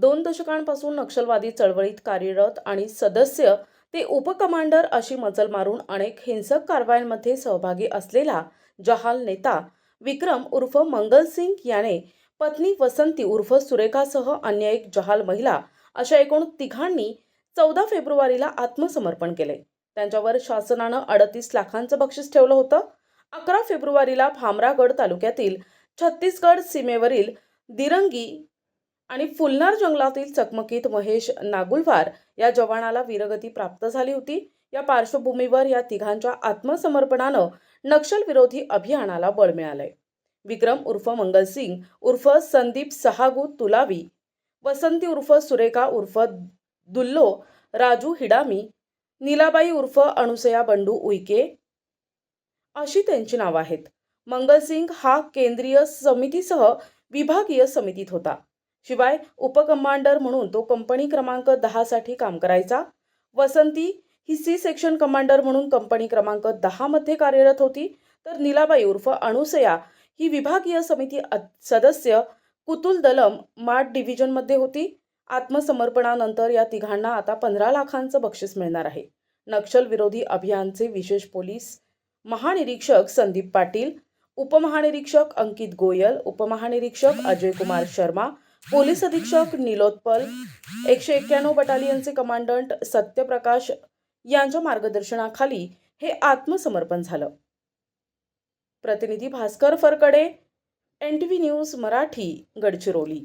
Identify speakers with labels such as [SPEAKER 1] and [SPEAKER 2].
[SPEAKER 1] 2 दशकांपासून नक्षलवादी चळवळीत कार्यरत आणि सदस्य ते उपकमांडर अशी मजल मारून अनेक हिंसक कारवायांमध्ये सहभागी असलेला जहाल नेता विक्रम उर्फ मंगलसिंग याने पत्नी वसंती उर्फ सुरेखासह अन्य एक जहाल महिला अशा एकूण तिघांनी 14 फेब्रुवारीला आत्मसमर्पण केले। त्यांच्यावर शासनानं 38 लाखांचं बक्षीस ठेवलं होतं। 11 फेब्रुवारीला भामरागड तालुक्यातील छत्तीसगड सीमेवरील दिरंगी आणि फुलनार जंगलातील चकमकीत महेश नागुलवार या जवानाला वीरगती प्राप्त झाली होती। या पार्श्वभूमीवर या तिघांच्या आत्मसमर्पणानं नक्षल विरोधी अभियानाला बळ मिळालंय। विक्रम उर्फ मंगलसिंग उर्फ संदीप सहागू तुलावी, वसंती उर्फ सुरेखा उर्फ दुल्लो राजू हिडामी, नीलाबाई उर्फ अनुसया बंडू उईके अशी त्यांची नावं आहेत। मंगलसिंग हा केंद्रीय समितीसह विभागीय समितीत होता। शिवाय उपकमांडर म्हणून तो कंपनी क्रमांक 10 साठी काम करायचा। वसंती ही सी सेक्शन कमांडर म्हणून कंपनी क्रमांक 10 मध्ये कार्यरत होती, तर नीलाबाई उर्फ अनुसया ही विभागीय समिती सदस्य कुतुल दलम माड डिव्हिजन मध्ये होती। आत्मसमर्पणानंतर या तिघांना आता 15 लाखांचं बक्षीस मिळणार आहे। नक्षल विरोधी अभियानचे विशेष पोलीस महानिरीक्षक संदीप पाटील, उपमहानिरीक्षक अंकित गोयल, उपमहानिरीक्षक अजय कुमार शर्मा, पोलीस अधीक्षक नीलोत्पल, 191 बटालियनचे कमांडंट सत्यप्रकाश यांच्या मार्गदर्शनाखाली हे आत्मसमर्पण झालं। प्रतिनिधी भास्कर फरकडे, NTV न्यूज मराठी, गडचिरोली।